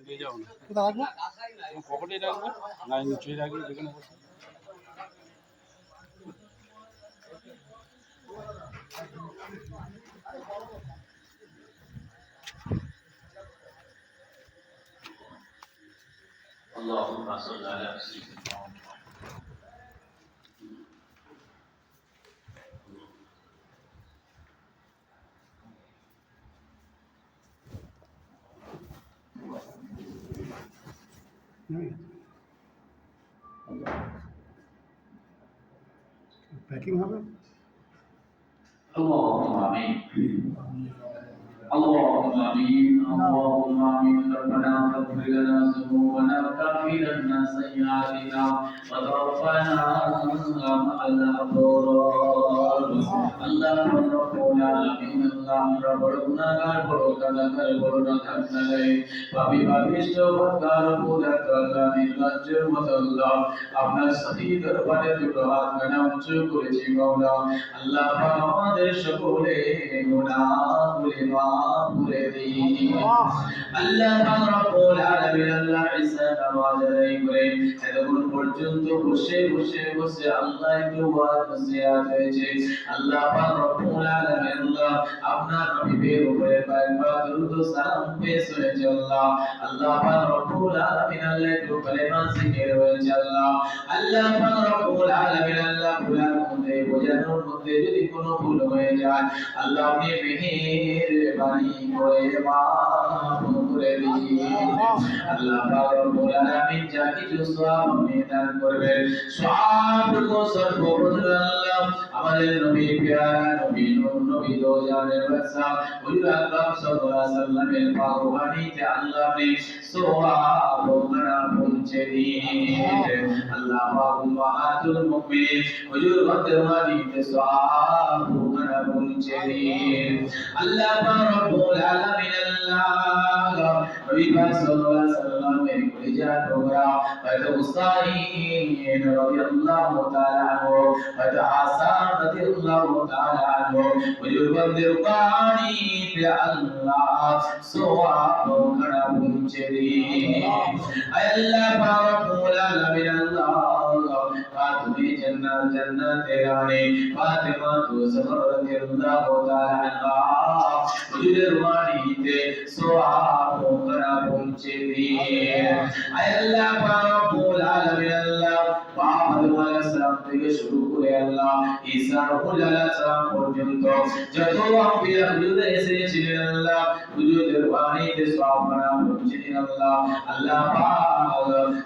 দিয়ে যাও না, কোথায় রাখবো? পকেটে রাখবে না নিচে রাখবে, যেখানে বসে। اللهم صل على سيدنا প্যাকিং হবে। اللهم آمين اللهم آمين اللهم آمين ربنا اغفر لنا ذنوبنا وكفر عنا سيئاتنا وتوفنا مع الأبرار اللهم رب العالمين اللهم ربنا بڑو কালাকার বড় না থাকলে পাপী পাপিষ্ট বদকার পুরাতলা নির্লজ্জের মত আল্লাহ আপনার সহি দরবারে দুটো হাত মেলা উঁচু করেছি মাওলা আল্লাহ পাক আমাদের সকলে গুনাহগুলি মাফ করে দিন আল্লাহ পাক রব্বুল আলামিন আল্লাহ ঈসা নামাজ আদায় করে এতক্ষণ পর্যন্ত বসে আল্লাহ একটু ওয়াজ নসিহত হয়েছে আল্লাহ পাক রব্বুল আলামিন আল্লাহ আপনার হাবিবের উপরে কয়েকবার দরুদ ও সালাম পেশ হয়েছে আল্লাহ আল্লাহ পাক রব্বুল আলামিন আল্লাহ একটু কালেমা জিকির হয়েছে আল্লাহ আল্লাহ পাক রব্বুল আলামিন আল্লাহ ভুলার মধ্যে বোঝানোর মধ্যে যদি কোনো ভুল হয়ে যায় আল্লাহ আপনি মেহেরবানি করে মাফ করে দিন আল্লাহ পাক রব্বুল আলামিন যা কিছু সওয়াব আপনি দান করবেন সওয়াবগুলো সর্বপ্রথম আল্লাহ আমাদের নবী প্যারা নবী নূর নবী দো জানের বাদশা হুজুর আকরাম সাল্লাল্লাহু আলাইহি ওয়াসাল্লামের পাক রুহানিতে আল্লাহ আপনি সওয়াব ওখানে পৌঁছে দিন আল্লাহ পাক উম্মাহাতুল মুমিনিন হুজুর রহমানিতে সওয়াব ওখানে পৌঁছে দিন আল্লাহ পাক রব্বুল আলামিন আল্লাহ নবী পাক সাল্লাল্লাহু আলাইহি ওয়াসাল্লামের কলিজা টুকরা হযরত হুসাইন রাদিয়াল্লাহু তাআলা আনহু হযরত হাসান রাদিয়াল্লাহু তাআলা আনহু হুজুর বন্দের পানিতে আল্লাহ সওয়াব ওখানে পৌঁছে দিন আল্লাহ পাক রব্বুল আলামিন আল্লাহ তুমি জান্নাতে রানী ফাতেমা তো জহরা রাদিয়াল্লাহু তাআলা আনহা হুজুরের রুহানিতে সওয়াব ওখানে পৌঁছে দিন আল্লাহ পাক রব্বুল আলামিন আল্লাহ আদম আলাইহিস সালাম থেকে শুরু করে আল্লাহ ঈসা আলাইহিস সালাম পর্যন্ত যত আম্বিয়া হুজুরে এসেছিলেন আল্লাহ হুজুরের রুহানিতে সওয়াব ওখানে পৌঁছে দিন আল্লাহ আল্লাহ পাক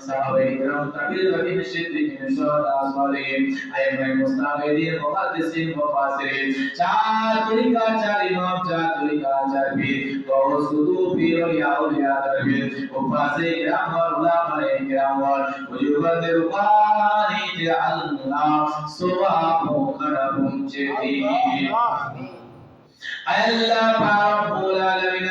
সাহাবায়ে কিরাম তাবিঈন সিদ্দিকিন শুহাদা সালিহিন আইমায়ে মুস্তাহিদিন মুহাদ্দিসিন মুফাসসিরিন চার তরিকা চার ইমাম চার তরিকা চার পীর গৌস কুতুব পীর ওলিয়া আউলিয়া দরবেশ মুফাসসির কিরাম উলামায়ে কিরাম হুজুরদের রুহানিতে আল্লাহ সওয়াব ওখানে পৌঁছে দিন আল্লাহ পাক রব্বুল আলামিন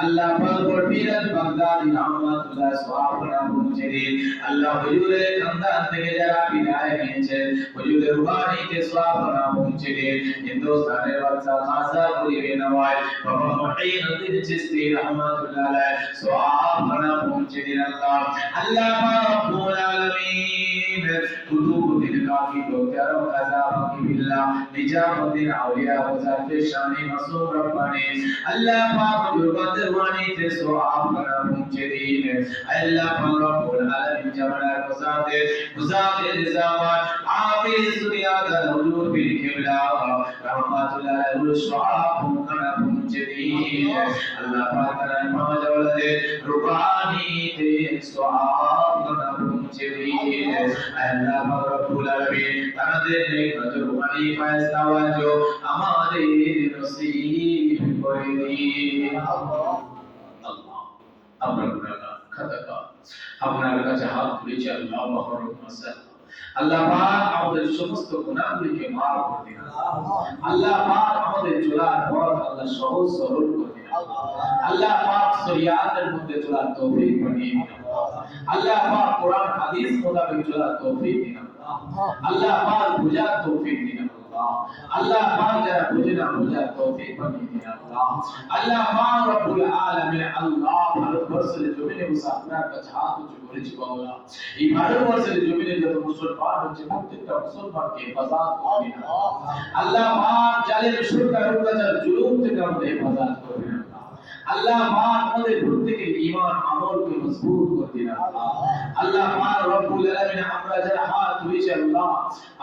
আল্লাহ পাক পীর বাগদাদি রহমাতুল্লাহ সওয়াবনা পৌঁছে দিন আল্লাহ হুজুরের খানদান থেকে যারা বিদায় নিয়েছেন হুজুরের রুহানিতে সওয়াবনা পৌঁছে দিন হিন্দুস্তানের বাদশা খাজা গরিবে নওয়াজ বাবা মুঈনুদ্দিন চিশতি রহমাতুল্লাহ আলাইহি সওয়াবনা পৌঁছে দিন আল্লাহ পাক রব্বুল আলামিন কুতুবুদ্দিন কাফি গোতার খাজা বাকি বিল্লাহ নিজামুদ্দিন আউলিয়া ওয়াজাফির শানি মাসুম রব্বানি আল্লাহ পাক হুজুরদের রুহানিতে সওয়াব ওখানে পৌঁছে দিন আল্লাহ পাক রব্বুল আলামিন জামানার মুজাহিদ জামান আফিজ দুনিয়াতে হুজুর পীর কিবলা রহমাতুল্লাহ আলাইহি সওয়াব ওখানে পৌঁছে দিন আল্লাহ পাক তাআলা মাওলাদের রুহানিতে সওয়াব ওখানে পৌঁছে দিন আল্লাহ পাক রব্বুল আলামিন তাদের নেক নজর রুহানি ফায়সালা ওয়াজো আমাদের নসিব করে দিন আল্লাহ আপনার গুনাহগার খাতাকার আপনার কাছে হাত তুলেছি আল্লাহ মাহরুম মাসাল্লাহ আল্লাহ পাক আমাদের সমস্ত গুনাহগুলিকে maaf করে দিন আল্লাহ পাক আমাদের চলার পথ আল্লাহ সহজ সরল করে দিন আল্লাহ পাক শরিয়াতের মধ্যে চলার তৌফিক বানিয়ে দিন আল্লাহ পাক কোরআন হাদিস মোতাবেক চলার তৌফিক দিন আল্লাহ পাক বুঝার তৌফিক দিন আল্লাহ। আল্লাহ পাক যারা বুঝে না বুঝার তৌফিক বানিয়ে দিন আল্লাহ। আল্লাহ পাক রব্বুল আলামিন আল্লাহ ভারতবর্ষের জমিনে বসে আপনার কাছে হাত উঁচু করেছি বাবা। এই ভারতবর্ষের জমিনে যত মুসলমান হচ্ছে প্রত্যেকটা মুসলমানকে হেফাজত করবেন আল্লাহ পাক। জালেম সরকার অত্যাচার জুলুম থেকে আমাদের হেফাজত করবেন আল্লাহ পাক। আমাদের প্রত্যেকের ঈমান আমলকে মজবুত করে দিন আল্লাহ। আল্লাহ পাক রব্বুল আলামিন আমরা যারা হাত তুলেছি আল্লাহ,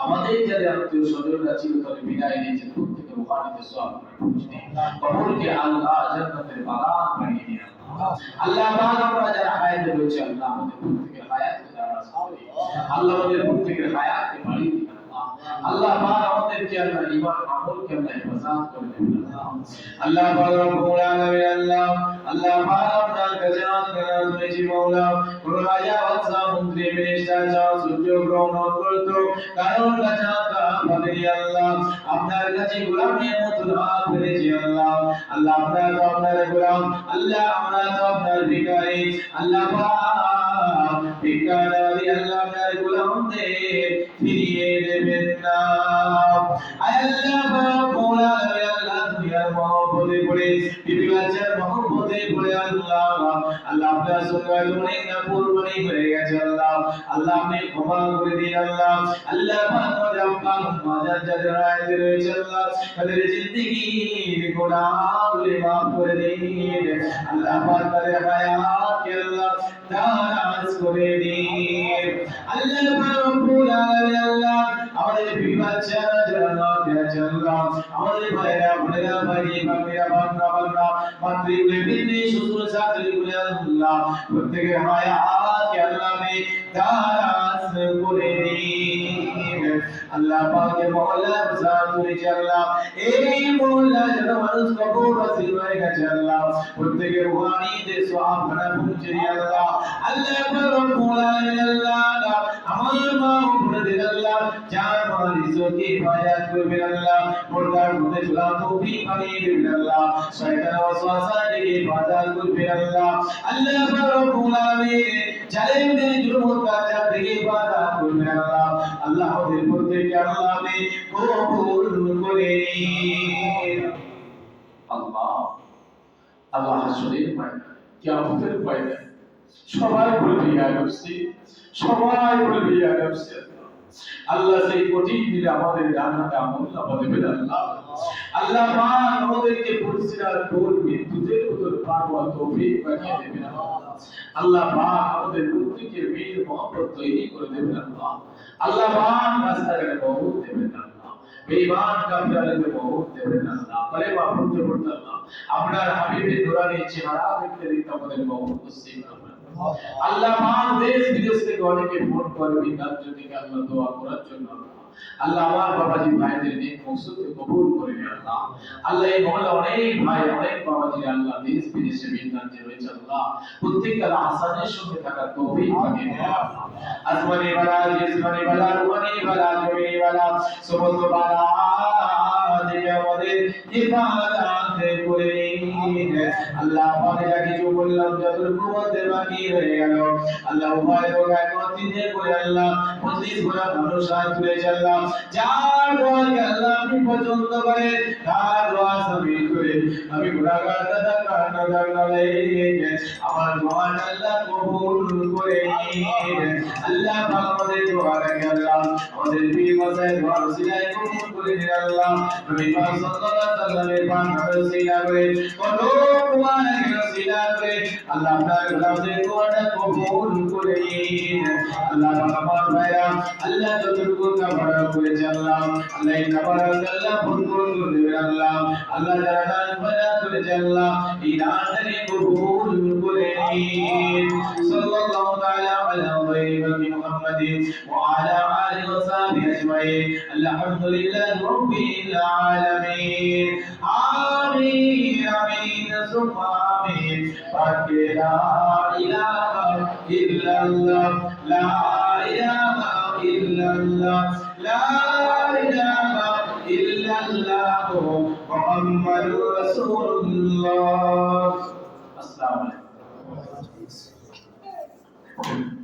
আমাদের যারা আত্মীয় স্বজনরা চিরতরে বিদায় নিয়েছে প্রত্যেকের রুহানিতে সওয়াব করে পৌঁছে দিন। কবরকে আল্লাহ জান্নাতের বাগান বানিয়ে দিন আল্লাহ। আল্লাহ পাক আমরা যারা হায়াতে রয়েছে আল্লাহ, আমাদের প্রত্যেকের হায়াতকে দারাজ করে দিন আল্লাহ। আমাদের প্রত্যেকের হায়াতকে বাড়িয়ে দিন আল্লাহ পাক। আমাদেরকে আল্লাহ ঈমান আমলকে আল্লাহ হেফাজত করে দিন আল্লাহ পাক রব্বুল আলামিন আল্লাহ। আল্লাহ পাক আপনার কাছে আত্মনাদ করেছি মাওলা। কোন রাজা বাদশা মন্ত্রী মিনিস্টার চাও সুযোগ গ্রহণ করতো কারণ কাছে আপনাদের আল্লাহ আপনার কাছে গোলামের মতো হাত ধরেছি আল্লাহ। আল্লাহ আমরা তো আপনার গোলাম আল্লাহ, আমরা তো আপনার ভিখারি আল্লাহ পাক। ভিখারি আল্লাহ আপনার গোলামদের ফিরিয়ে দেবেন না আল্লাহ পাক। মওলা আল্লাহ দুনিয়ার মহব্বতে পড়ে বিবিবাচ্চার মহব্বতে পড়ে আল্লাহ আল্লাহ আপনার সঙ্গে অনেক নাফরমানি হয়ে গেছে আল্লাহ। আল্লাহ আপনি ক্ষমা করে দিন আল্লাহ। আল্লাহ পাক আমাদের আব্বা মাজার যাদের হায়াতে রয়েছে আল্লাহ, তাদের জিন্দেগির গুনাহগুলি মাফ করে দিন আল্লাহ পাক। তাদের হায়াতকে আল্লাহ দারাজ করে দিন আল্লাহ পাক রব্বুল আলামিন আল্লাহ। আমাদের বিবিবাচ্চারা যারা নাতে আছে আল্লাহ, আমাদের ভাইরা বোনেরা ভাই বাকিরা বান্দা বান্দা মাতৃগুলি বিন্দি শ্বশুর শাশুড়িগুলি আল্লাহ প্রত্যেকের হায়াতকে আল্লাহ আপনি দারাজ করে দিন আল্লাহ পাকে। মহল্লা প্রসাদ করেছে আল্লাহ, এই মহল্লা যত মানুষ কবরবাসী হয়ে গেছে আল্লাহ প্রত্যেকের রুহানিতে সওয়াব খানা পৌঁছে দিন আল্লাহ। আল্লাহ পাক রব্বুল আলামিন আল্লাহ। আমার মা উপরে আল্লাহ যার মা রিজকে হিফাজত করবেন আল্লাহ, পর্দার মধ্যে চলা তৌফিক বানিয়ে দেবেন আল্লাহ। শয়তান ওয়াসওয়াসা থেকে হিফাজত করবেন আল্লাহ। আল্লাহ পাক রব্বুল আলামিন জালেমদের জুলুম অত্যাচার থেকে হিফাজত করবেন আল্লাহ। আল্লাহ আমাদের প্রত্যেককে আল্লাহ আপনি কবুল করে নিন আল্লাহ। আল্লাহ হাসরের ময়দানে কিয়ামতের ময়দানে সবাই বলবে ইয়া নফসি, সবাই বলবে ইয়া নফসি। আল্লাহ সেই কঠিন দিনে আমাদের জান্নাতে আমলনামা দেবেন আল্লাহ। আল্লাহ পাক আমাদেরকে পরিষ্কার ঢোল বিদ্যুতের মতো পার হওয়ার তৌফিক বানিয়ে দেবেন আল্লাহ। আল্লাহ পাক আমাদের প্রত্যেকের বীর মহব্বত তৈরি করে দেবেন আল্লাহ। আল্লাহ পাক রাস্তাঘাটে মহব্বত দেবেন আল্লাহ। বেঈমান কাফিরদের মহব্বত দেবেন আল্লাহ। কলেমা পড়তে পড়তে আল্লাহ আপনার হাবিবের নূরানি চেহারা দেখতে দেখতে আমাদের মহব্বত নসিব করবেন আল্লাহ পাক। দেশ বিদেশ থেকে অনেকে ফোন করে বিদাত যদি আল্লাহ দোয়া করার জন্য আল্লাহ আমার বাবাজি ভাইদের নেক মকসদকে কবুল করে নিন আল্লাহ। আল্লাহ এই মহল্লা অনেক ভাই অনেক বাবাজি আল্লাহ দেশ বিদেশে বিদাত যে রয়েছে আল্লাহ প্রত্যেককে আল্লাহ হাসানের সঙ্গে থাকার তৌফিক বানিয়ে দিন আল্লাহ। আসমানি বালা জিসমানি বালা রুহানি বালা জমিনি বালা সমস্ত বালা থেকে আমাদের হিফাজত করে নিন আল্লাহ। পাক যা কিছু বললাম যতটুকু বলতে বাকি হয়ে গেল আল্লাহ উভয় লোক একত্রিত করে আল্লাহ মজলিস ভরা মানুষ হাত তুলেছে আল্লাহ। যার দোয়াকে আল্লাহ আপনি পছন্দ করেন তার দোয়া সামিল করে আমি গুনাহগার দাদা কান্নাদার নালে আমার দোয়া আল্লাহ কবুল করে নিন আল্লাহ। পাক আমাদের দোয়াটাকে আল্লাহ আমাদের পীর মাসায় দোয়া রসিলায় কবুল করে নিন আল্লাহ। নবী পাক সাল্লাল্লাহু আলাইহি ওয়াসাল্লামের পাক রসিলা করে কত মুবারক রসিলা করে আল্লাহ আপনার গোলামদের দোয়াটা কবুল করে নিন আল্লাহ। আমার ভাইরা আল্লাহ যতটুকু কাফারা করেছে আল্লাহ আল্লাহ এই কাফারা আল্লাহ পূর্ণ করে দেবেন আল্লাহ। আল্লাহ যারা দান খয়রাত করেছে আল্লাহ এই দানটাকে কবুল করে নিন। সাল্লাল্লাহু তাআলা আলা ওয়ালি মুহাম্মাদিন ওয়া আলা আলিহি ওয়া সাহবিহি আজমাইন। আলহামদুলিল্লাহি রাব্বিল আলামিন। আমিন আমিন সুম্মা আমিন। পাকে লা ইলাহা ইল্লাল্লাহ লা ইলাহা ইল্লাল্লাহ লা ইলাহা ইল্লাল্লাহ মুহাম্মাদুর রাসূলুল্লাহ। আসসালামু আলাইকুম।